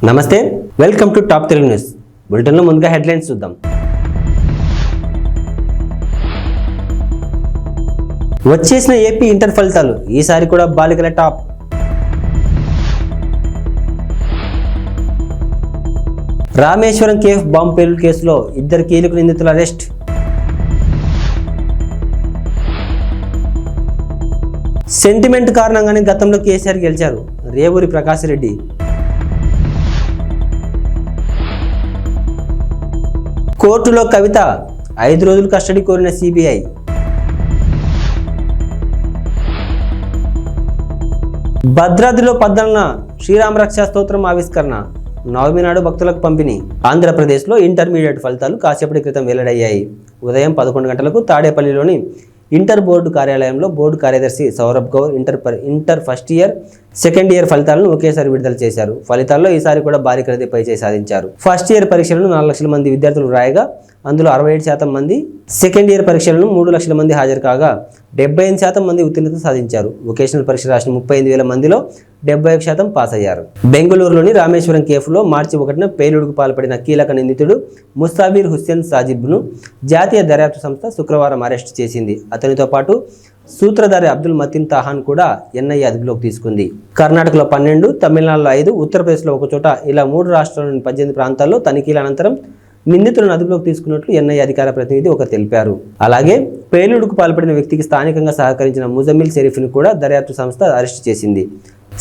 నమస్తే, welcome to top Telugu news. బులెటిన్లో ముందుగా హెడ్లైన్స్ చూద్దాం. వచ్చేసిన ఏపీ ఇంటర్ ఫలితాలు ఈసారి కూడా బాలికల టాప్. రామేశ్వరం కేఫ్ బాంబు పేలుడు కేసులో 2 కీలక నిందితుల అరెస్ట్. సెంటిమెంట్ కారణంగానే గతంలో కేసీఆర్ గెలిచారు రేవూరి ప్రకాష్ రెడ్డి. కోర్టులో కవిత 5 రోజులు కస్టడీ కోరిన సిబిఐ. భద్రాద్రిలో 14న శ్రీరామరక్ష స్తోత్రం ఆవిష్కరణ, నవమి నాడు భక్తులకు పంపిణీ. ఆంధ్రప్రదేశ్లో ఇంటర్మీడియట్ ఫలితాలు కాసేపటి క్రితం వెల్లడయ్యాయి. ఉదయం 11 గంటలకు తాడేపల్లిలోని ఇంటర్ బోర్డు కార్యాలయంలో బోర్డు కార్యదర్శి Saurabh Gaur inter first year, second year ఫలితాలను ఒకేసారి విడుదల చేశారు. ఫలితాల్లో ఈసారి కూడా భారీ ఖరీదు పైచేయి సాధించారు. ఫస్ట్ ఇయర్ పరీక్షలను 4 లక్షల మంది విద్యార్థులు రాయగా అందులో 67% మంది, సెకండ్ ఇయర్ పరీక్షలను 3 లక్షల మంది హాజరు కాగా 75% మంది ఉత్తీర్ణత సాధించారు. వొకేషనల్ పరీక్ష రాసిన 35,000 మందిలో 71% పాస్ అయ్యారు. బెంగళూరులోని రామేశ్వరం కేఫ్లో మార్చి 1న పేలుడుకు పాల్పడిన కీలక నిందితుడు ముస్తాబీర్ హుస్సేన్ సాజిబ్ను జాతీయ దర్యాప్తు సంస్థ శుక్రవారం అరెస్టు చేసింది. అతనితో పాటు సూత్రధారి అబ్దుల్ మతీన్ తాహాన్ కూడా ఎన్ఐఏ అదుపులోకి తీసుకుంది. కర్ణాటకలో 12, తమిళనాడులో 5, ఉత్తరప్రదేశ్లో ఒకచోట ఇలా 3 రాష్ట్రాల్లోని 18 ప్రాంతాల్లో తనిఖీల అనంతరం నిందితులను అదుపులోకి తీసుకున్నట్లు ఎన్ఐఏ అధికార ప్రతినిధి ఒకరు తెలిపారు. అలాగే పేలుడుకు పాల్పడిన వ్యక్తికి స్థానికంగా సహకరించిన ముజమిల్ షరీఫ్ను కూడా దర్యాప్తు సంస్థ అరెస్టు చేసింది.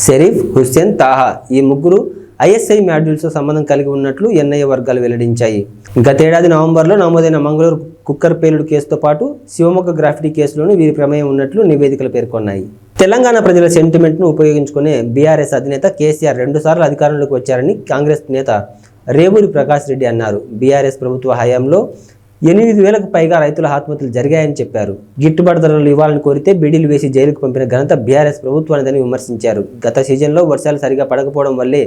షరీఫ్, హుస్సేన్, తాహా ఈ ముగ్గురు ఐఎస్ఐ మాడ్యూల్స్తో సంబంధం కలిగి ఉన్నట్లు ఎన్ఐఏ వర్గాలు వెల్లడించాయి. గతేడాది నవంబర్లో నమోదైన మంగళూరు కుక్కర్ పేలుడు కేసుతో పాటు శివమొగ్గ గ్రాఫిటీ కేసులోనూ వీరి ప్రమేయం ఉన్నట్లు నివేదికలు పేర్కొన్నాయి. తెలంగాణ ప్రజల సెంటిమెంట్ను ఉపయోగించుకునే బీఆర్ఎస్ అధినేత కేసీఆర్ 2 సార్లు అధికారంలోకి వచ్చారని కాంగ్రెస్ నేత రేవూరి ప్రకాష్ రెడ్డి అన్నారు. బీఆర్ఎస్ ప్రభుత్వ హయాంలో 8,000కు పైగా రైతుల ఆత్మహత్యలు జరిగాయని చెప్పారు. గిట్టుబాటు ధరలు ఇవ్వాలని కోరితే బీడీలు వేసి జైలుకు పంపిన ఘనత బీఆర్ఎస్ ప్రభుత్వానిదని విమర్శించారు. గత సీజన్లో వర్షాలు సరిగా పడకపోవడం వల్లే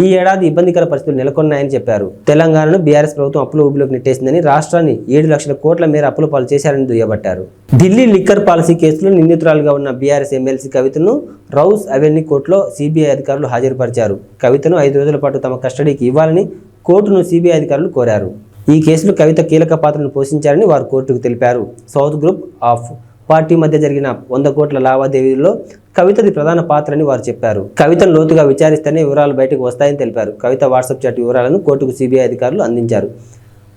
ఈ ఏడాది ఇబ్బందికర పరిస్థితులు నెలకొన్నాయని చెప్పారు. తెలంగాణను బీఆర్ఎస్ ప్రభుత్వం అప్పుల ఊబిలోకి నెట్టేసిందని, రాష్ట్రాన్ని 7 లక్షల కోట్ల మేర అప్పుల పాలు చేశారని దుయ్యబట్టారు. ఢిల్లీ లిక్కర్ పాలసీ కేసులో నిందితురాలుగా ఉన్న బీఆర్ఎస్ ఎమ్మెల్సీ కవితను రౌస్ అవెన్యూ కోర్టులో సిబిఐ అధికారులు హాజరుపరిచారు. కవితను 5 రోజుల పాటు తమ కస్టడీకి ఇవ్వాలని కోర్టును సిబిఐ అధికారులు కోరారు. ఈ కేసులో కవిత కీలక పాత్రను పోషించారని వారు కోర్టుకు తెలిపారు. సౌత్ గ్రూప్ ఆఫ్ పార్టీ మధ్య జరిగిన 100 కోట్ల లావాదేవీల్లో కవితది ప్రధాన పాత్రని వారు చెప్పారు. కవితను లోతుగా విచారిస్తేనే వివరాలు బయటకు వస్తాయని తెలిపారు. కవిత వాట్సాప్ చాట్ వివరాలను కోర్టుకు సిబిఐ అధికారులు అందించారు.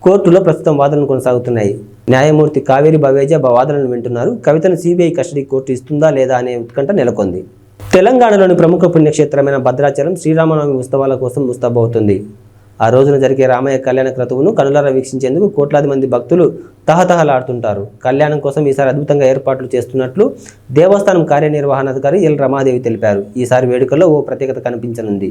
కోర్టులో ప్రస్తుతం వాదనలు కొనసాగుతున్నాయి. న్యాయమూర్తి కావేరి బవేజా వాదనలు వింటున్నారు. కవితను సిబిఐ కస్టడీ కోర్టు ఇస్తుందా లేదా అనే ఉత్కంఠ నెలకొంది. తెలంగాణలోని ప్రముఖ పుణ్యక్షేత్రమైన భద్రాచలం శ్రీరామనవమి ఉత్సవాల కోసం ముస్తాబవుతుంది. ఆ రోజున జరిగే రామయ్య కళ్యాణ క్రతువును కనులారా వీక్షించేందుకు కోట్లాది మంది భక్తులు తహతహలాడుతుంటారు. కళ్యాణం కోసం ఈసారి అద్భుతంగా ఏర్పాట్లు చేస్తున్నట్లు దేవస్థానం కార్యనిర్వహణాధికారి ఎల్ రమాదేవి తెలిపారు. ఈసారి వేడుకల్లో ఓ ప్రత్యేకత కనిపించనుంది.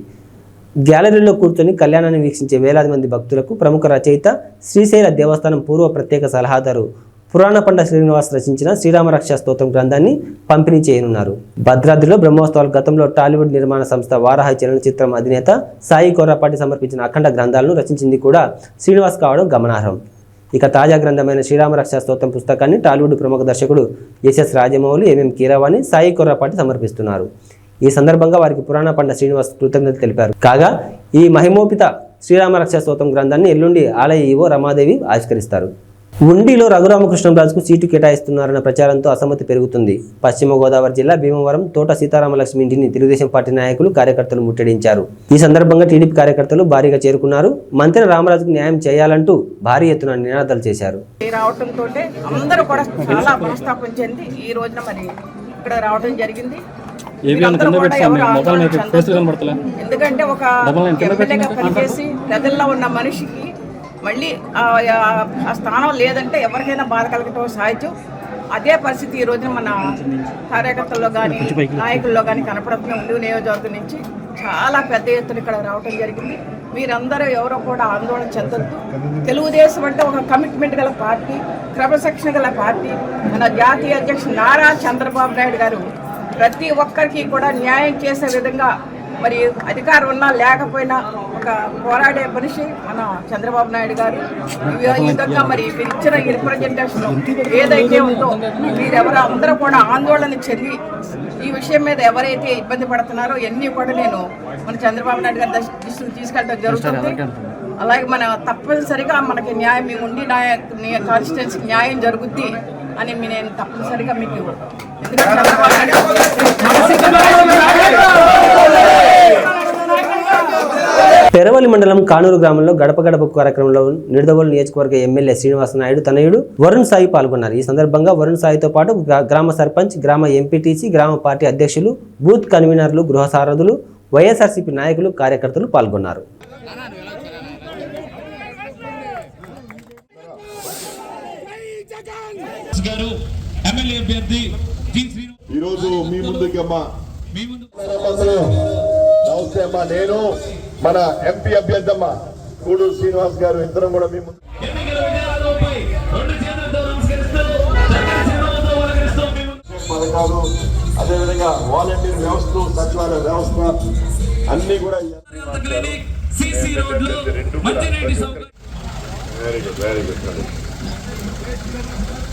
గ్యాలరీలో కూర్చొని కళ్యాణాన్ని వీక్షించే వేలాది మంది భక్తులకు ప్రముఖ రచయిత, శ్రీశైల దేవస్థానం పూర్వ ప్రత్యేక సలహాదారు పురాణపండ శ్రీనివాస్ రచించిన శ్రీరామరక్ష స్తోత్రం గ్రంథాన్ని పంపిణీ చేయనున్నారు. భద్రాద్రిలో బ్రహ్మోత్సవాలు గతంలో టాలీవుడ్ నిర్మాణ సంస్థ వారాహి చలనచిత్రం అధినేత సాయి కొర్రాపాటి సమర్పించిన అఖండ గ్రంథాలను రచించింది కూడా శ్రీనివాస్ కావడం గమనార్హం. ఇక తాజా గ్రంథమైన శ్రీరామరక్ష స్తోత్రం పుస్తకాన్ని టాలీవుడ్ ప్రముఖ దర్శకుడు ఎస్ఎస్ రాజమౌళి, ఎంఎం కీరవాణి, సాయి కొర్రాపాటి సమర్పిస్తున్నారు. ఈ సందర్భంగా వారికి పురాణపండ శ్రీనివాస్ కృతజ్ఞతలు తెలిపారు. కాగా ఈ మహిమోపిత శ్రీరామరక్ష స్తోత్రం గ్రంథాన్ని ఎల్లుండి ఆలయ ఈవో రమాదేవి ఆవిష్కరిస్తారు. ఉండిలో రఘురామకృష్ణంరాజుకు సీటు కేటాయిస్తున్నారన్న ప్రచారంతో అసమ్మతి పెరుగుతుంది. పశ్చిమ గోదావరి జిల్లా భీమవరం తోట సీతారామలక్ష్మి ఇంటిని తెలుగుదేశం పార్టీ నాయకులు, కార్యకర్తలు ముట్టడించారు. ఈ సందర్భంగా టీడీపీ కార్యకర్తలు భారీగా చేరుకున్నారు. మంత్రి రామరాజుకు న్యాయం చేయాలంటూ భారీ ఎత్తున నినాదాలు చేశారు. రావడంతో అందరూ కూడా చాలా మనస్తాపం చెంది ఈ రోజున మరి ఇక్కడ రావడం జరిగింది. ఎందుకంటే ఒక ఎమ్మెల్యేగా పనిచేసి ప్రజల్లో ఉన్న మనిషికి మళ్ళీ ఆ స్థానం లేదంటే ఎవరికైనా బాధ కలగటం సహజం. అదే పరిస్థితి ఈ రోజున మన కార్యకర్తల్లో కానీ నాయకుల్లో కానీ కనపడుతున్న ఉండి నియోజకవర్గం నుంచి చాలా పెద్ద ఎత్తున ఇక్కడ రావడం జరిగింది. మీరందరూ ఎవరో కూడా ఆందోళన చెందొద్దు. తెలుగుదేశం అంటే ఒక కమిట్మెంట్ గల పార్టీ, క్రమశిక్షణ గల పార్టీ. మన జాతీయ అధ్యక్షుడు నారా చంద్రబాబు నాయుడు గారు ప్రతి ఒక్కరికి కూడా న్యాయం చేసే విధంగా మరి అధికారం ఉన్నా లేకపోయినా ఒక పోరాడే మనిషి మన చంద్రబాబు నాయుడు గారు. ఈ విధంగా మరి మీరు ఇచ్చిన రిప్రజెంటేషన్ ఏదైతే ఉందో మీరెవరో అందరూ కూడా ఆందోళన చెంది ఈ విషయం మీద ఎవరైతే ఇబ్బంది పడుతున్నారో ఎన్ని కూడా నేను మన చంద్రబాబు నాయుడు గారి దృష్టికి తీసుకెళ్ళడం జరుగుతుంది. అలాగే మన తప్పనిసరిగా మనకి న్యాయం మీ ఉండి కాన్స్టిట్యున్సీకి న్యాయం జరుగుద్ది అని నేను తప్పనిసరిగా మీకు ఎందుకంటే చంద్రబాబు పెరవలి మండలం కానూరు గ్రామంలో గడప గడప కార్యక్రమంలో నిడదవోలు నియోజకవర్గ ఎమ్మెల్యే శ్రీనివాస నాయుడు తనయుడు వరుణ్ సాయి పాల్గొన్నారు. ఈ సందర్భంగా వరుణ్ సాయితో పాటు గ్రామ సర్పంచ్, గ్రామ ఎంపీటీసీ, గ్రామ పార్టీ అధ్యక్షులు, బూత్ కన్వీనర్లు, గృహ సారథులు, వైఎస్ఆర్సీపీ నాయకులు, కార్యకర్తలు పాల్గొన్నారు. ఈరోజు మీ ముందుకి నమస్తే అమ్మా, నేను మన ఎంపీ అభ్యర్థి అమ్మ కూడూరు శ్రీనివాస్ గారు ఇద్దరం కూడా మీ ముందు పథకాలు, అదేవిధంగా వాలంటీర్ వ్యవస్థ, సచివాలయ వ్యవస్థ అన్ని కూడా వెరీ గుడ్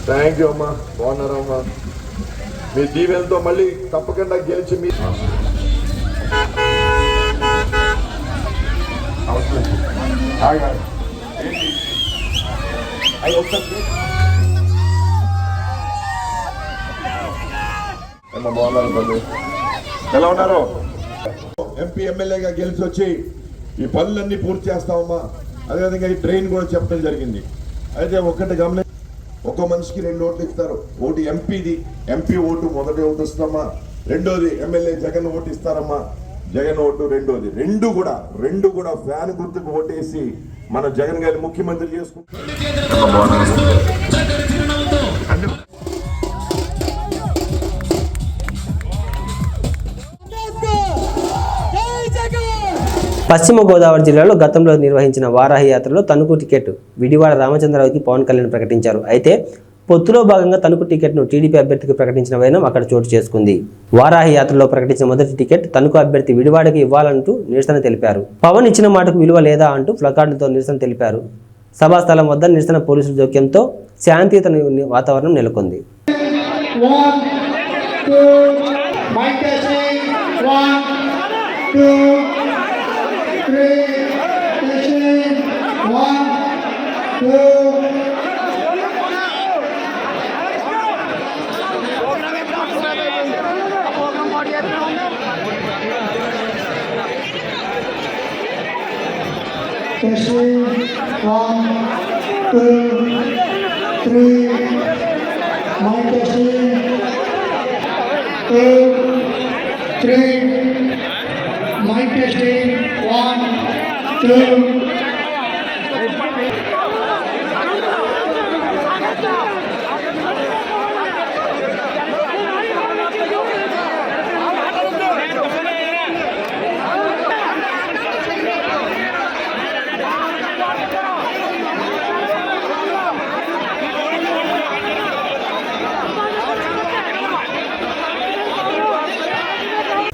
థ్యాంక్ యూ అమ్మా. బాగున్నారమ్మా? మీ దీవెనతో మళ్ళీ తప్పకుండా గెలిచి మీ బాగున్నారు. ఎలా ఉన్నారు? ఎంపీ ఎమ్మెల్యేగా గెలిచి వచ్చి ఈ పనులన్నీ పూర్తి చేస్తామమ్మా. అదేవిధంగా ఈ ట్రైన్ కూడా చెప్పడం జరిగింది. అయితే ఒక్కటి గమని ఒక్కో మనిషికి 2 ఓట్లు ఇస్తారు. ఒకటి ఎంపీది, ఎంపీ ఓటు మొదటి ఓటు ఇస్తామా. రెండోది ఎమ్మెల్యే జగన్ ఓటు ఇస్తారమ్మా, జగన్ ఓటు రెండోది. రెండు కూడా ఫ్యాన్ గుర్తుకు ఓటేసి మన జగన్ గారిని ముఖ్యమంత్రి చేసుకుంటాం. పశ్చిమ గోదావరి జిల్లాలో గతంలో నిర్వహించిన వారాహి యాత్రలో తణుకు టికెట్ విడివాడ రామచంద్రరావుకి పవన్ కళ్యాణ్ ప్రకటించారు. అయితే పొత్తులో భాగంగా తణుకు టికెట్ను టీడీపీ అభ్యర్థికి ప్రకటించిన వైనం అక్కడ చోటు చేసుకుంది. వారాహి యాత్రలో ప్రకటించిన మొదటి టికెట్ తణుకు అభ్యర్థి విడివాడకి ఇవ్వాలంటూ నిరసన తెలిపారు. పవన్ ఇచ్చిన మాటకు విలువ లేదా అంటూ ప్లకార్డులతో నిరసన తెలిపారు. సభాస్థలం వద్ద నిరసన పోలీసుల జోక్యంతో శాంతియుత వాతావరణం నెలకొంది. Testing 1, 2, 3. Mic testing 2, 3. Mic testing 1, 2.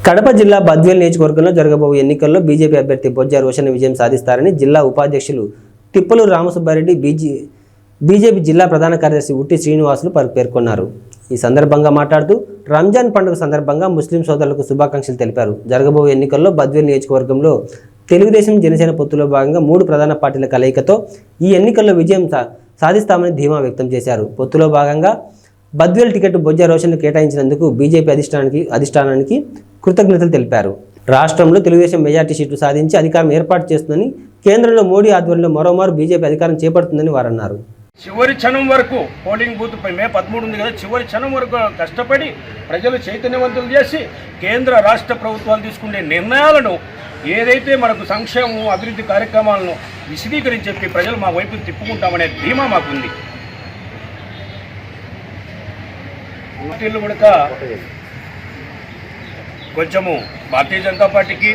Kadapa జిల్లా బద్వేల్ నియోజకవర్గంలో జరగబోయే ఎన్నికల్లో బీజేపీ అభ్యర్థి బొజ్జ రోషన్ విజయం సాధిస్తారని జిల్లా ఉపాధ్యక్షులు తిప్పలూరు రామసుబ్బారెడ్డి, బీజేపీ జిల్లా ప్రధాన కార్యదర్శి ఉట్టి శ్రీనివాసులు పేర్కొన్నారు. ఈ సందర్భంగా మాట్లాడుతూ రంజాన్ పండుగ సందర్భంగా ముస్లిం సోదరులకు శుభాకాంక్షలు తెలిపారు. జరగబోయే ఎన్నికల్లో బద్వేల్ నియోజకవర్గంలో తెలుగుదేశం, జనసేన పొత్తులో భాగంగా 3 ప్రధాన పార్టీల కలయికతో ఈ ఎన్నికల్లో విజయం సాధిస్తామని ధీమా వ్యక్తం చేశారు. పొత్తులో భాగంగా బద్వేల్ టికెట్ బొజ్జ రోషన్ను కేటాయించినందుకు బీజేపీ అధిష్టానానికి కృతజ్ఞతలు తెలిపారు. రాష్ట్రంలో తెలుగుదేశం మెజార్టీ సీట్లు సాధించి అధికారం ఏర్పాటు చేస్తుందని, కేంద్రంలో మోడీ ఆధ్వర్యంలో మరోమారు బీజేపీ అధికారం చేపడుతుందని వారు అన్నారు. చివరి క్షణం వరకు పోలింగ్ బూత్ మే 13 ఉంది కదా, చివరి క్షణం వరకు కష్టపడి ప్రజలు చైతన్యవంతులు చేసి కేంద్ర రాష్ట్ర ప్రభుత్వాలు తీసుకునే నిర్ణయాలను ఏదైతే మనకు సంక్షేమం, అభివృద్ధి కార్యక్రమాలను విశదీకరించి చెప్పి ప్రజలు మా వైపు తిప్పుకుంటామనే ధీమా మాకుంది. పార్టీలు కూడా కొంచెము భారతీయ జనతా పార్టీకి,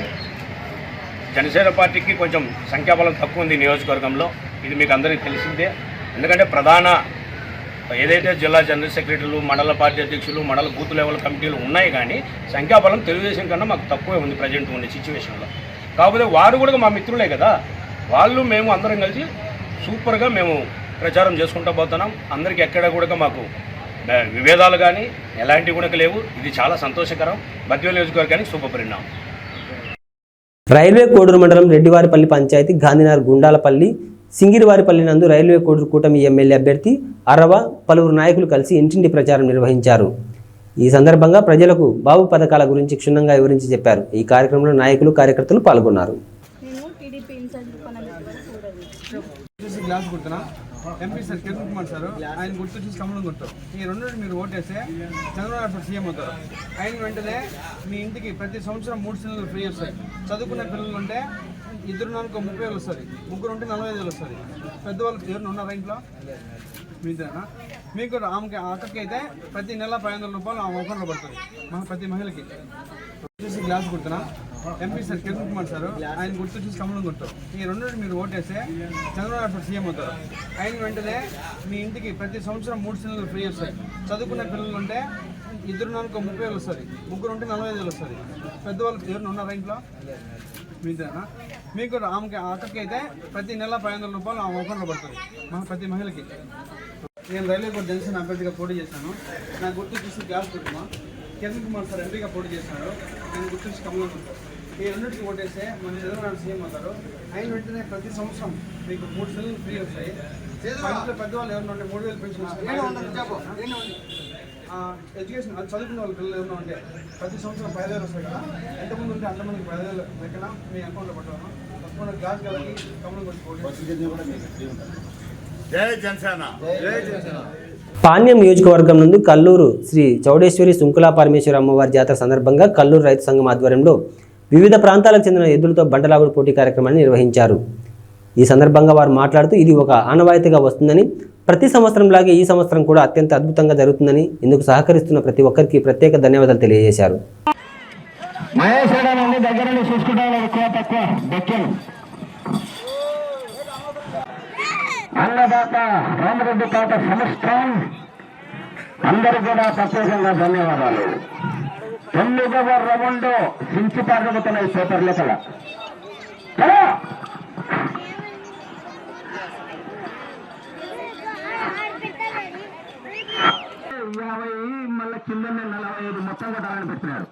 జనసేన పార్టీకి కొంచెం సంఖ్యాబలం తక్కువ ఉంది నియోజకవర్గంలో. ఇది మీకు అందరికీ తెలిసిందే. ఎందుకంటే ప్రధాన ఏదైతే జిల్లా జనరల్ సెక్రటరీలు, మండల పార్టీ అధ్యక్షులు, మండల బూత్ లెవెల్ కమిటీలు ఉన్నాయి, కానీ సంఖ్యాబలం తెలుగుదేశం కన్నా మాకు తక్కువే ఉంది ప్రజెంట్ ఉన్న సిచ్యువేషన్లో. కాకపోతే వారు కూడా మా మిత్రులే కదా, వాళ్ళు మేము అందరం కలిసి సూపర్గా మేము ప్రచారం చేసుకుంటూ పోతున్నాం. అందరికీ ఎక్కడ కూడా మాకు విభేదాలు కానీ ఎలాంటివి కూడా లేవు. ఇది చాలా సంతోషకరం. బద్వేల్ నియోజకవర్గానికి శుభపరిణామం. రైల్వే కోడూరు మండలం రెడ్డివారిపల్లి పంచాయతీ గాంధీనగర్ గుండాలపల్లి సింగిరివారిపల్లి నందు రైల్వే కోడూరు కూటమి ఎమ్మెల్యే అభ్యర్థి అరవ పలువురు నాయకులు కలిసి ఇంటింటి ప్రచారం నిర్వహించారు. ఈ సందర్భంగా ప్రజలకు బాబు పథకాల గురించి క్షుణ్ణంగా వివరించి చెప్పారు. ఈ కార్యక్రమంలో నాయకులు కార్యకర్తలు పాల్గొన్నారు. గ్లాస్ గుర్తున్నా MP sir Kiran Kumar sir ఆయన గుర్తు చూసి కమలం గుర్తు ఈ రెండు మీరు ఓటేస్తే చంద్రబాబు సీఎం అవుతారు. ఆయన వెంటనే మీ ఇంటికి ప్రతి సంవత్సరం 3 సిలిండర్లు ఫ్రీ వస్తాయి. చదువుకునే పిల్లలు ఉంటే 2 30,000 వస్తుంది, 3 ఉంటే 45,000 వస్తుంది. పెద్దవాళ్ళకి ఎవరు ఉన్నారా ఇంట్లో మీదేనా? మీకు ఆమెకి అక్కకి అయితే ప్రతి నెల 500 రూపాయలు ఆమె అకౌంట్లో పడుతుంది ప్రతి మహిళకి. చూసి గ్లాస్ గుర్తున్నా MP sir Kiran Kumar sir ఆయన గుర్తు చూసి కమలం గుర్తు ఈ రెండు మీరు ఓటేస్తే చంద్రబాబు సీఎం అవుతారు. ఆయన వెంటనే మీ ఇంటికి ప్రతి సంవత్సరం 3 సిలిండర్లు ఫ్రీ వస్తాయి. చదువుకునే పిల్లలు ఉంటే 2 వస్తుంది, 3 ఉంటే 45,000 వస్తుంది. పెద్దవాళ్ళకి ఎవరు ఉన్నారా ఇంట్లో మీదేనా? మీకు ఆమెకి అక్కకి అయితే ప్రతి నెల 500 రూపాయలు ఆమె అకౌంట్లో పడుతుంది ప్రతి మహిళకి. నేను రైల్వే కోర్టు జనసేన అభ్యర్థిగా పోటీ చేశాను. నా గుర్తు చూసి గ్లాస్ గుర్తున్నా కిరణ్ కుమార్ సార్ ఎంపీగా పోటీ చేస్తున్నాడు. నేను గుర్తు చూసి కమలం గుర్తు ఈ రెండింటికి ఓటేస్తే మన చంద్రబాబు సీఎం అవుతారు. ఆయన వెంటనే ప్రతి సంవత్సరం మీకు 3 సిలిండర్లు ఫ్రీ వస్తాయి. ఇంట్లో పెద్దవాళ్ళు ఎవరైనా ఉంటే 3,000 పెన్షన్ ఎడ్యుకేషన్ చదువుకున్న వాళ్ళ పిల్లలు ఎవరైనా ఉంటే ప్రతి సంవత్సరం 5,000 వస్తాయి కదా. ఎంతమంది ఉంటే అంతమందికి 5,000 లెక్కన మీ అకౌంట్లో పట్టాను. తప్పకుండా గ్లాస్ కలిగి కమలం కొట్టుకోండి. జై జనసేన. పాణ్యం నియోజకవర్గం నుండి కల్లూరు శ్రీ చౌడేశ్వరి సుంకులా పరమేశ్వరి అమ్మవారి జాతర సందర్భంగా కల్లూరు రైతు సంఘం ఆధ్వర్యంలో వివిధ ప్రాంతాలకు చెందిన ఎద్దులతో బండలాగుడు పోటీ కార్యక్రమాన్ని నిర్వహించారు. ఈ సందర్భంగా వారు మాట్లాడుతూ ఇది ఒక ఆనవాయితీగా వస్తుందని, ప్రతి సంవత్సరంలాగే ఈ సంవత్సరం కూడా అత్యంత అద్భుతంగా జరుగుతుందని, ఇందుకు సహకరిస్తున్న ప్రతి ఒక్కరికి ప్రత్యేక ధన్యవాదాలు తెలియజేశారు. అన్నదాత రామరెడ్డి తాత సంస్థాం అందరికీ కూడా ప్రత్యేకంగా ధన్యవాదాలు. 9వ రౌండ్ సించి పాల్గొతున్నాయి పేపర్ లెక్కల మళ్ళీ కిందనే 45 మొత్తం కొట్టాలని పెట్టినాడు.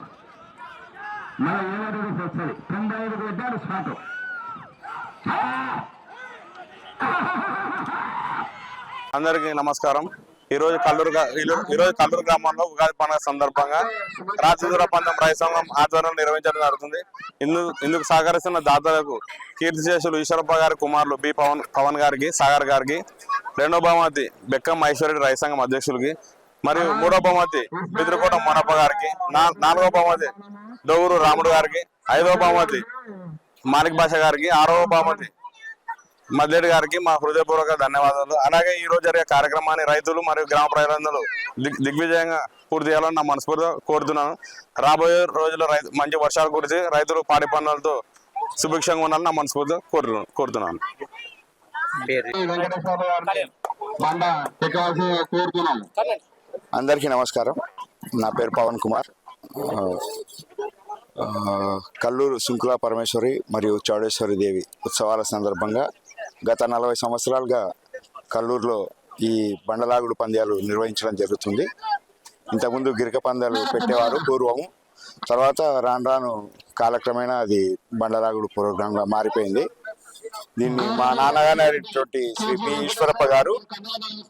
మళ్ళీ 7 వస్తుంది, 95 కొట్టాడు స్పాటు. అందరికీ నమస్కారం. ఈరోజు కల్లూరు గ్రామంలో ఉగాది పండుగ సందర్భంగా రాజదూర పందెం రైతు సంఘం ఆధ్వర్యంలో నిర్వహించడం జరుగుతుంది. ఇందుకు సహకరిస్తున్న దాతలకు కీర్తిశేషులు ఈశ్వరప్ప గారి కుమారులు బి పవన్ గారికి, సాగర్ గారికి, 2వ బహుమతి బెక్కం ఐశ్వర్యుడి రైతు సంఘం అధ్యక్షులకి, మరియు 3వ బహుమతి బిద్రకోట మొనప్ప గారికి, 4వ బహుమతి డోగురు రాముడు గారికి, 5వ బహుమతి మాలిక్ భాష గారికి, 6వ బహుమతి మద్లేడి గారికి మా హృదయపూర్వక ధన్యవాదాలు. అలాగే ఈ రోజు జరిగే కార్యక్రమాన్ని రైతులు మరియు గ్రామ ప్రజలందరూ దిగ్విజయంగా పూర్తి చేయాలని నా మనస్ఫూర్తిగా కోరుతున్నాను. రాబోయే రోజుల్లో మంచి వర్షాలు కురిసి రైతులు పాడి పనులతో సుభిక్షంగా ఉండాలని నా మనస్ఫూర్తిగా కోరుతున్నాను. అందరికీ నమస్కారం. నా పేరు పవన్ కుమార్. కల్లూరు సుంకులా పరమేశ్వరి మరియు చౌడేశ్వరి దేవి ఉత్సవాల సందర్భంగా గత 40 సంవత్సరాలుగా కల్లూరులో ఈ బండలాగుడు పంద్యాలు నిర్వహించడం జరుగుతుంది. ఇంతకుముందు గిరిక పందాలు పెట్టేవారు పూర్వము. తర్వాత రాను కాలక్రమేణా అది బండలాగుడు ప్రోగ్రాంగా మారిపోయింది. దీన్ని మా నాన్నగారైనటువంటి శ్రీ పి ఈశ్వరప్ప గారు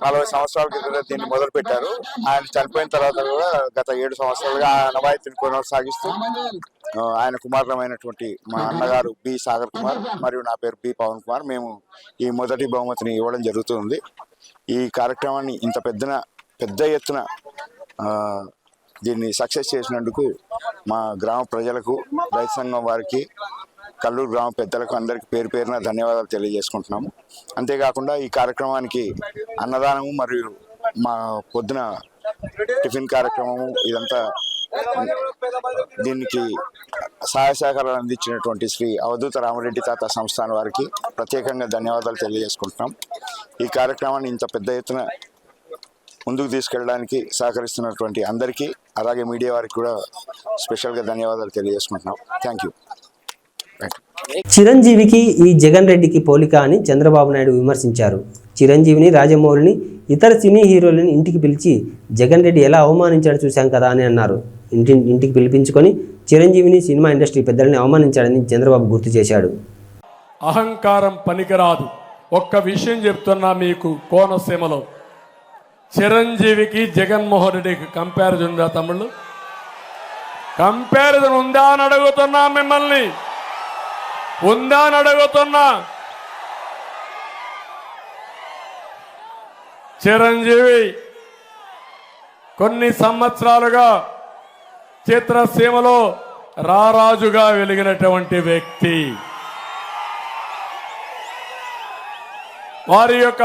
40 సంవత్సరాల క్రితం దీన్ని మొదలు పెట్టారు. ఆయన చనిపోయిన తర్వాత కూడా గత 7 సంవత్సరాలుగా ఆ నవాయితీని కొనసాగిస్తూ ఆయన కుమారులమైనటువంటి మా అన్నగారు బి సాగర్ కుమార్ మరియు నా పేరు బి పవన్ కుమార్, మేము ఈ మొదటి బహుమతిని ఇవ్వడం జరుగుతుంది. ఈ కార్యక్రమాన్ని ఇంత పెద్ద ఎత్తున దీన్ని సక్సెస్ చేసినందుకు మా గ్రామ ప్రజలకు, రైతు సంఘం వారికి, కల్లూరు గ్రామ పెద్దలకు అందరికీ పేరు పేరున ధన్యవాదాలు తెలియజేసుకుంటున్నాము. అంతేకాకుండా ఈ కార్యక్రమానికి అన్నదానము మరియు మా పొద్దున టిఫిన్ కార్యక్రమము ఇదంతా దీనికి సహాయ సహకారాలు అందించినటువంటి శ్రీ అవధూత రామరెడ్డి తాత సంస్థానం వారికి ప్రత్యేకంగా ధన్యవాదాలు తెలియజేసుకుంటున్నాం. ఈ కార్యక్రమాన్ని ఇంత పెద్ద ఎత్తున ముందుకు తీసుకెళ్ళడానికి సహకరిస్తున్నటువంటి అందరికీ, అలాగే మీడియా వారికి కూడా స్పెషల్గా ధన్యవాదాలు తెలియజేసుకుంటున్నాం. Thank you. చిరంజీవికి ఈ జగన్ రెడ్డికి పోలిక అని చంద్రబాబు నాయుడు విమర్శించారు. చిరంజీవిని, రాజమౌళిని, ఇతర సినీ హీరోలను ఇంటికి పిలిచి జగన్ రెడ్డి ఎలా అవమానించాడు చూశాం కదా అని అన్నారు. ఇంటికి పిలిపించుకొని చిరంజీవిని సినిమా ఇండస్ట్రీ పెద్దలని అవమానించాడని చంద్రబాబు గుర్తు చేశాడు. అహంకారం పనికిరాదు. ఒక్క విషయం చెప్తున్నా మీకు, కోనసీమలో చిరంజీవికి జగన్మోహన్ రెడ్డికి కంపారిజన్ ఉందా తమ్ముళ్ళు? కంపారిజన్ ఉందా అని అడుగుతున్నా మిమ్మల్ని, ఉందా అని అడుగుతున్నా. చిరంజీవి కొన్ని సంవత్సరాలుగా చిత్రసీమలో రారాజుగా వెలిగినటువంటి వ్యక్తి. వారి యొక్క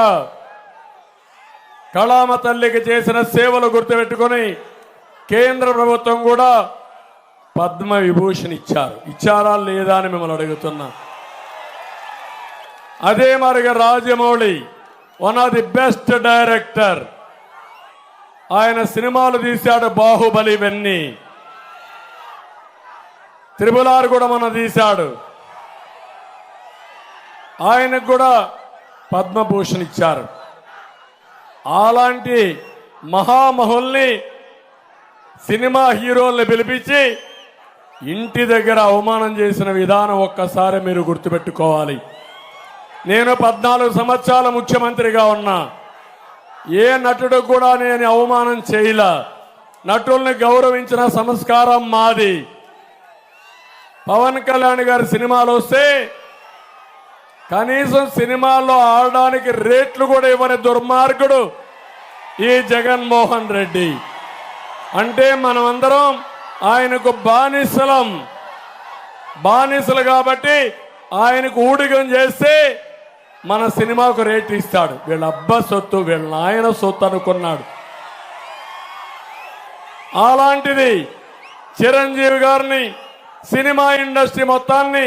కళామ తల్లికి చేసిన సేవలు గుర్తుపెట్టుకొని కేంద్ర ప్రభుత్వం కూడా పద్మ విభూషణ్ ఇచ్చారా లేదా అని మిమ్మల్ని అడుగుతున్నా. అదే మరిగా Rajamouli one of the best director. ఆయన సినిమాలు తీశాడు, బాహుబలి ఇవన్నీ. త్రిపుల్ కూడా మన తీశాడు. ఆయనకు కూడా పద్మభూషణ్ ఇచ్చారు. అలాంటి మహామహుల్ని, సినిమా హీరోల్ని పిలిపించి ఇంటి దగ్గర అవమానం చేసిన విధానం ఒక్కసారి మీరు గుర్తుపెట్టుకోవాలి. నేను 14 సంవత్సరాల ముఖ్యమంత్రిగా ఉన్నా. ఏ నటుడు కూడా నేను అవమానం చేయలా. నటుల్ని గౌరవించిన సంస్కారం మాది. పవన్ కళ్యాణ్ గారి సినిమాలు వస్తే కనీసం సినిమాల్లో ఆడడానికి రేట్లు కూడా ఇవ్వని దుర్మార్గుడు ఈ జగన్మోహన్ రెడ్డి. అంటే మనమందరం ఆయనకు బానిసలు కాబట్టి ఆయనకు ఊడిగం చేస్తే మన సినిమాకు రేట్ ఇస్తాడు. వీళ్ళ అబ్బా సొత్తు, వీళ్ళ నాయన సొత్తు అనుకున్నాడు. అలాంటిది చిరంజీవి గారిని, సినిమా ఇండస్ట్రీ మొత్తాన్ని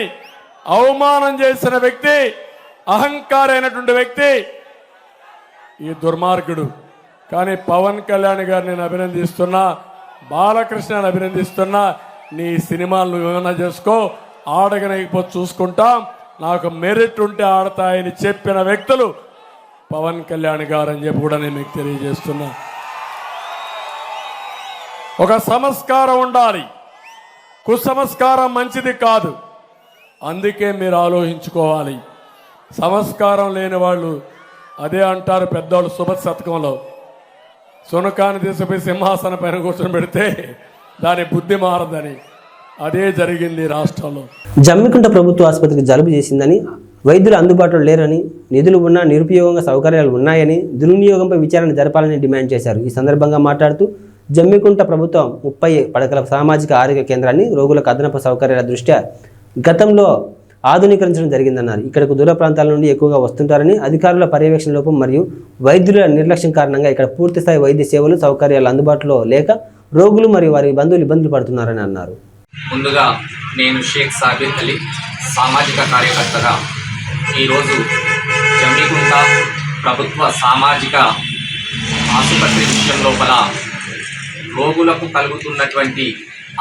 అవమానం చేసిన వ్యక్తి, అహంకారైనటువంటి వ్యక్తి ఈ దుర్మార్గుడు. కానీ పవన్ కళ్యాణ్ గారిని నేను అభినందిస్తున్నా, బాలకృష్ణని అభినందిస్తున్నా. నీ సినిమాలు నువ్వు ఏమైనా చేసుకో, ఆడగనకపోతే చూసుకుంటాం, నాకు మెరిట్ ఉంటే ఆడతాయని చెప్పిన వ్యక్తులు పవన్ కళ్యాణ్ గారు అని చెప్పి కూడా నేను మీకు తెలియజేస్తున్నా. ఒక సంస్కారం ఉండాలి, కుసంస్కారం మంచిది కాదు. అందుకే మీరు ఆలోచించుకోవాలి. సంస్కారం లేని వాళ్ళు అదే అంటారు పెద్దవాళ్ళు సుభత్ శతకంలో, సునకాన్ని తీసుకుపోయి సింహాసన పైన కూర్చొని పెడితే దాని బుద్ధి మారదని. అదే జరిగింది రాష్ట్రంలో. జమ్మికుంట ప్రభుత్వ ఆసుపత్రికి జలుబు చేసిందని, వైద్యులు అందుబాటులో లేరని, నిధులు ఉన్నా నిరుపయోగంగా సౌకర్యాలు ఉన్నాయని, దుర్వినియోగంపై విచారణ జరపాలని డిమాండ్ చేశారు. ఈ సందర్భంగా మాట్లాడుతూ జమ్మికుంట ప్రభుత్వం 30 పడకల సామాజిక ఆరోగ్య కేంద్రాన్ని రోగులకు అదనపు సౌకర్యాల దృష్ట్యా గతంలో ఆధునీకరించడం జరిగిందన్నారు. ఇక్కడకు దూర ప్రాంతాల నుండి ఎక్కువగా వస్తుంటారని, అధికారుల పర్యవేక్షణ లోపం మరియు వైద్యుల నిర్లక్ష్యం కారణంగా ఇక్కడ పూర్తిస్థాయి వైద్య సేవలు సౌకర్యాలు అందుబాటులో లేక రోగులు మరియు వారి బంధువులు ఇబ్బందులు పడుతున్నారని అన్నారు. ముందుగా నేను షేక్ సాబిర్ అలీ, సామాజిక కార్యకర్తగా ఈరోజు జమ్మికుంట ప్రభుత్వ సామాజిక ఆసుపత్రి విషయం లోపల రోగులకు కలుగుతున్నటువంటి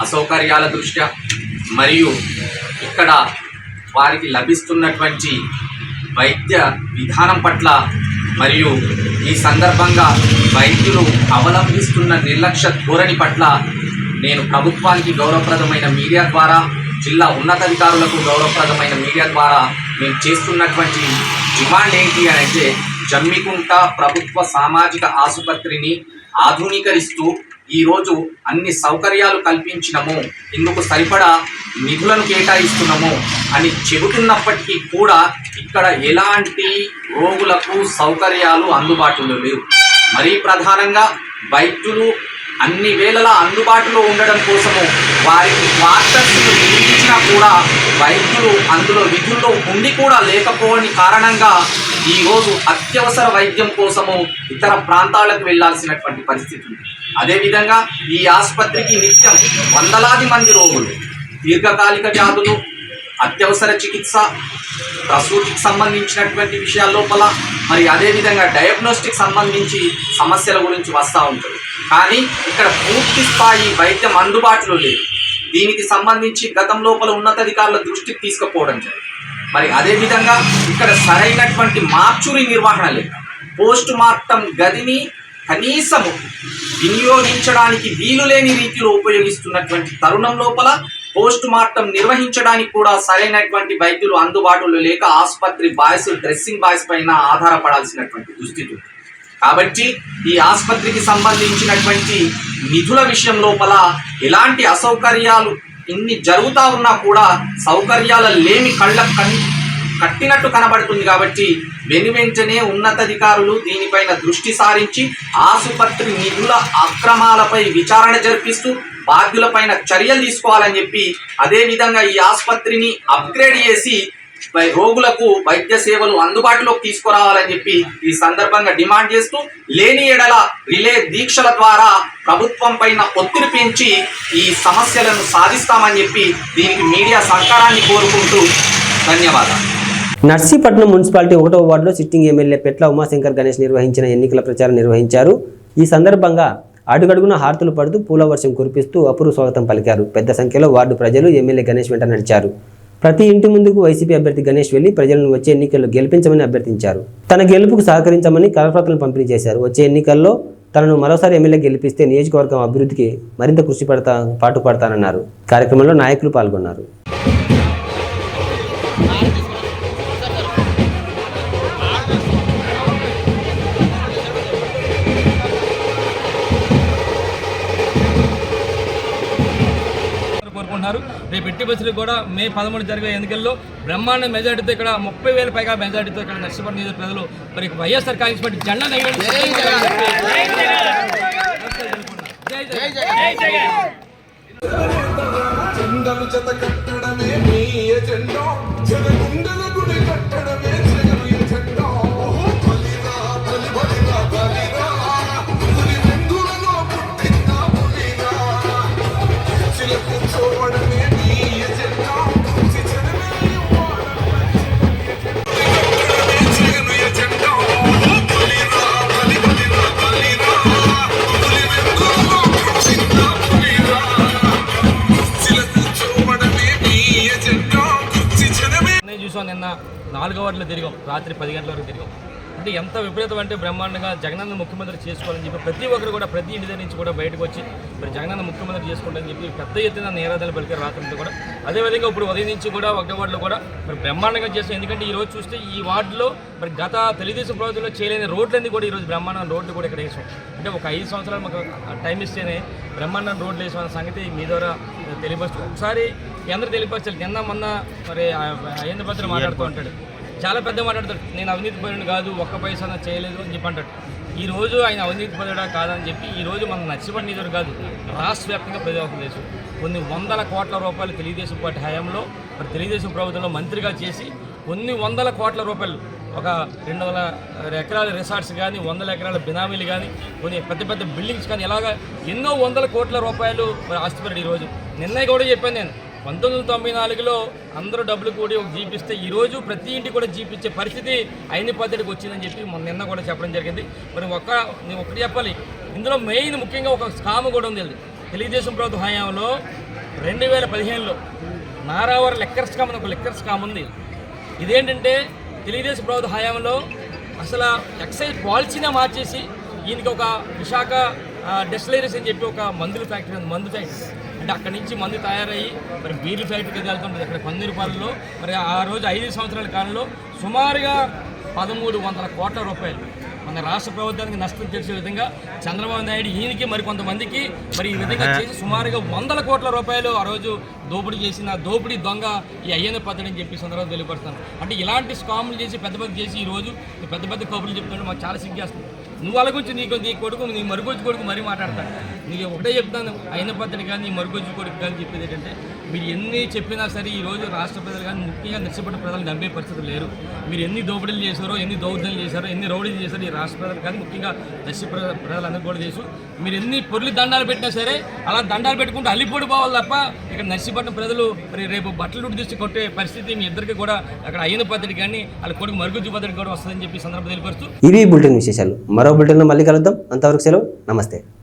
అసౌకర్యాల దృష్ట్యా మరియు ఇక్కడ వారికి లభిస్తున్నటువంటి వైద్య విధానం పట్ల మరియు ఈ సందర్భంగా వైద్యులు అవలంబిస్తున్న నిర్లక్ష్య ధోరణి పట్ల నేను ప్రభుత్వానికి గౌరవప్రదమైన మీడియా ద్వారా, జిల్లా ఉన్నతాధికారులకు గౌరవప్రదమైన మీడియా ద్వారా మేము చేస్తున్నటువంటి డిమాండ్ ఏంటి అని అంటే, జమ్మికుంట ప్రభుత్వ సామాజిక ఆసుపత్రిని ఆధునీకరిస్తూ ఈరోజు అన్ని సౌకర్యాలు కల్పించినము, ఇందుకు సరిపడా నిధులను కేటాయిస్తున్నాము అని చెబుతున్నప్పటికీ కూడా ఇక్కడ ఎలాంటి రోగులకు సౌకర్యాలు అందుబాటులో లేవు. మరీ ప్రధానంగా వైద్యులు అన్ని వేళలా అందుబాటులో ఉండడం కోసము వారికి క్వార్టర్స్ను నిర్మించినా కూడా వైద్యులు అందులో విధుల్లో ఉండి కూడా లేకపోవని కారణంగా ఈరోజు అత్యవసర వైద్యం కోసము ఇతర ప్రాంతాలకు వెళ్లాల్సినటువంటి పరిస్థితి ఉంది. అదేవిధంగా ఈ ఆసుపత్రికి నిత్యం వందలాది మంది రోగులు దీర్ఘకాలిక వ్యాధులు, అత్యవసర చికిత్స, ప్రసూతికి సంబంధించినటువంటి విషయాల లోపల మరి అదేవిధంగా డయాగ్నోస్టిక్ సంబంధించి సమస్యల గురించి వస్తూ ఉంటుంది. కానీ ఇక్కడ పూర్తి స్థాయి వైద్యం అందుబాటులో లేదు. దీనికి సంబంధించి గతం లోపల ఉన్నతాధికారుల దృష్టికి తీసుకుపోవడం జరిగింది. మరి అదేవిధంగా ఇక్కడ సరైనటువంటి మార్చురీ నిర్వహణ లేదు. పోస్ట్ మార్టం గదిని కనీసము వినియోగించడానికి వీలులేని రీతిలో ఉపయోగిస్తున్నటువంటి తరుణం లోపల పోస్ట్ మార్టం నిర్వహించడానికి కూడా సరైనటువంటి వైద్యులు అందుబాటులో లేక ఆసుపత్రి బాయ్స్ డ్రెస్సింగ్ బాయ్స్ పైన ఆధారపడాల్సినటువంటి దుస్థితి ఉంది. కాబట్టి ఈ ఆసుపత్రికి సంబంధించినటువంటి నిధుల విషయం లోపల ఎలాంటి అసౌకర్యాలు ఇన్ని జరుగుతూ ఉన్నా కూడా సౌకర్యాల లేమి కట్టినట్టు కనబడుతుంది. కాబట్టి వెనువెంటనే ఉన్నతాధికారులు దీనిపైన దృష్టి సారించి ఆసుపత్రి నిధుల అక్రమాలపై విచారణ జరిపిస్తూ బాధ్యులపైన చర్యలు తీసుకోవాలని చెప్పి, అదేవిధంగా ఈ ఆసుపత్రిని అప్గ్రేడ్ చేసి రోగులకు వైద్య సేవలు అందుబాటులోకి తీసుకురావాలని చెప్పి ఈ సందర్భంగా డిమాండ్ చేస్తూ, లేని ఎడల రిలే దీక్షల ద్వారా ప్రభుత్వం పైన ఒత్తిడి పెంచి ఈ సమస్యలను సాధిస్తామని చెప్పి దీనికి మీడియా సహకారాన్ని కోరుకుంటూ ధన్యవాదాలు. నర్సీపట్నం మున్సిపాలిటీ 1వ వార్డులో సిట్టింగ్ ఎమ్మెల్యే పెట్ల ఉమాశంకర్ గణేష్ నిర్వహించిన ఎన్నికల ప్రచారం నిర్వహించారు. ఈ సందర్భంగా అడుగడుగున హారతులు పడుతూ పూల వర్షం కురిపిస్తూ అపూర్వ స్వాగతం పలికారు. పెద్ద సంఖ్యలో వార్డు ప్రజలు ఎమ్మెల్యే గణేష్ వెంట నడిచారు. ప్రతి ఇంటి ముందుకు వైసీపీ అభ్యర్థి గణేష్ వెళ్లి ప్రజలను వచ్చే ఎన్నికల్లో గెలిపించమని అభ్యర్థించారు. తన గెలుపుకు సహకరించమని కరపత్రాలను పంపిణీ చేశారు. వచ్చే ఎన్నికల్లో తనను మరోసారి ఎమ్మెల్యే గెలిపిస్తే నియోజకవర్గం అభివృద్ధికి మరింత కృషి పాటుపడతానన్నారు. కార్యక్రమంలో నాయకులు పాల్గొన్నారు. కోరుకుంటున్నారు. రేపు ఎట్టి బస్సులు కూడా మే 13 జరిగే ఎన్నికల్లో బ్రహ్మాండ మెజార్టీతో ఇక్కడ 30,000 పైగా మెజార్టీతో ఇక్కడ నర్సీపట్నం నియోజక ప్రజలు మరి వైఎస్ఆర్ కాంగ్రెస్ పార్టీ జెండా చూసాం. నిన్న 4వ వార్డులో తిరిగాం, రాత్రి 10 గంటల వరకు తిరిగాం. అంటే ఎంత విపరీతం అంటే బ్రహ్మాండంగా జగనన్న ముఖ్యమంత్రి చేసుకోవాలని చెప్పి ప్రతి ఒక్కరు కూడా ప్రతి ఇంటి దగ్గర నుంచి కూడా బయటకు వచ్చి మరి జగనన్న ముఖ్యమంత్రి చేసుకుంటారని చెప్పి పెద్ద ఎత్తున నిరాధాలు పలికారు రాత్రితో కూడా. అదేవిధంగా ఇప్పుడు ఉదయం నుంచి కూడా 1వ వార్డులో కూడా మరి బ్రహ్మాండంగా చేస్తాం. ఎందుకంటే ఈ రోజు చూస్తే ఈ వార్డులో మరి గత తెలుగుదేశం ప్రభుత్వంలో చేయలేని రోడ్లన్నీ కూడా ఈరోజు బ్రహ్మాండం రోడ్లు కూడా ఇక్కడ వేసాం. అంటే ఒక 5 సంవత్సరాలు మాకు టైం ఇస్తేనే బ్రహ్మాండం రోడ్లు వేసామన్న సంగతి మీ ద్వారా తెలియపరుస్తూ ఒకసారి అందరూ తెలియపరచాలి. నిన్న మొన్న మరి అయ్యేంద్ర భద్ర మాట్లాడుతూ ఉంటాడు, చాలా పెద్ద మాట్లాడతాడు. నేను అవినీతి పరుని కాదు, ఒక్క పైసా చేయలేదు అని చెప్పి అంటాడు. ఈరోజు ఆయన అవినీతి పరుడా కాదని చెప్పి ఈరోజు మన నర్సీపట్నం నిధులు కాదు రాష్ట్ర వ్యాప్తంగా ప్రజాపం చేసి కొన్ని వందల కోట్ల రూపాయలు తెలుగుదేశం పార్టీ హయాంలో మరి తెలుగుదేశం ప్రభుత్వంలో మంత్రిగా చేసి కొన్ని వందల కోట్ల రూపాయలు ఒక 200 ఎకరాల రిసార్ట్స్ కానీ 100 ఎకరాల బినామీలు కానీ కొన్ని పెద్ద పెద్ద బిల్డింగ్స్ కానీ ఇలాగా ఎన్నో వందల కోట్ల రూపాయలు మరి ఆస్తిపరుడు. ఈరోజు నిన్న కూడా చెప్పాను నేను 1994లో అందరూ డబ్బులు కూడి ఒక జీప్ ఇస్తే ఈరోజు ప్రతి ఇంటికి కూడా జీప్ ఇచ్చే పరిస్థితి అయిన పద్ధతికి వచ్చిందని చెప్పి నిన్న కూడా చెప్పడం జరిగింది. మరి నేను ఒకటి చెప్పాలి, ఇందులో మెయిన్ ముఖ్యంగా ఒక స్కామ్ కూడా ఉంది. తెలుగుదేశం ప్రభుత్వ హయాంలో 2015లో నారావర లెక్కర్ స్కామ్ అని ఒక లెక్కర్ స్కామ్ ఉంది. ఇదేంటంటే తెలుగుదేశం ప్రభుత్వ హయాంలో అసలు ఎక్సైజ్ పాలసీనే మార్చేసి ఈయనకి ఒక విశాఖ డెస్టిలరీస్ అని చెప్పి ఒక మందుల ఫ్యాక్టరీ ఉంది, మందు ఫ్యాక్టరీ. అంటే అక్కడి నుంచి మందు తయారయ్యి మరి బీర్లు ఫ్యాక్టరీకి వెళ్తుంటుంది అక్కడ 10 మరి ఆ రోజు 5 సంవత్సరాల కాలంలో సుమారుగా 1,300 కోట్ల రూపాయలు మన రాష్ట్ర ప్రభుత్వానికి నష్టం చేసే విధంగా చంద్రబాబు నాయుడు ఈయనకి మరి కొంతమందికి మరి ఈ విధంగా చేసి సుమారుగా 100 కోట్ల రూపాయలు ఆ రోజు దోపిడీ చేసిన దోపిడీ దొంగ ఈ అయ్యన్న పద్ధతి అని చెప్పి సందర్భంగా తెలియపరుస్తాను. అంటే ఇలాంటి స్కాములు చేసి పెద్ద చేసి ఈరోజు పెద్ద కబుర్లు చెప్తుంటే మాకు చాలా సిగ్గేస్తుంది. నువ్వు వాళ్ళ గురించి నీ కొడుకు నీ మరుగుజ్జు కొడుకు మరీ మాట్లాడతాను. నీకు ఒకటే చెప్తాను, అయిన పద్ధతి కానీ నీ మరుగుజ్జు కొడుకు కానీ చెప్పేది ఏంటంటే మీరు ఎన్ని చెప్పినా సరే ఈరోజు రాష్ట్ర ప్రజలు కానీ ముఖ్యంగా నర్సీపట్నం ప్రజలు నమ్మే పరిస్థితులు లేరు. మీరు ఎన్ని దోపిడీలు చేశారో, ఎన్ని దౌర్జన్యాలు చేశారో, ఎన్ని రౌడీలు చేశారో ఈ రాష్ట్ర ప్రజలు కానీ ముఖ్యంగా నర్సీ ప్రజలందరూ కూడా చేసు. మీరు ఎన్ని పొర్లి దండాలు పెట్టినా సరే అలా దండాలు పెట్టుకుంటూ అల్లిపోడిపోవాలి తప్ప ఇక్కడ నర్సీపట్నం ప్రజలు మరి రేపు బట్టలు తీసి కొట్టే పరిస్థితి మీ ఇద్దరికి కూడా అక్కడ అయిన పద్ధతి కానీ వాళ్ళ కొడుకు మరుగుజ్జు పద్ధతి కూడా వస్తుందని చెప్పి సందర్భం తెలియపరుస్తూ ఇవి బులెటిన్ విశేషాలు. మరో బులెటిన్లో మళ్ళీ కలుద్దాం. అంతవరకు సెలవు. నమస్తే.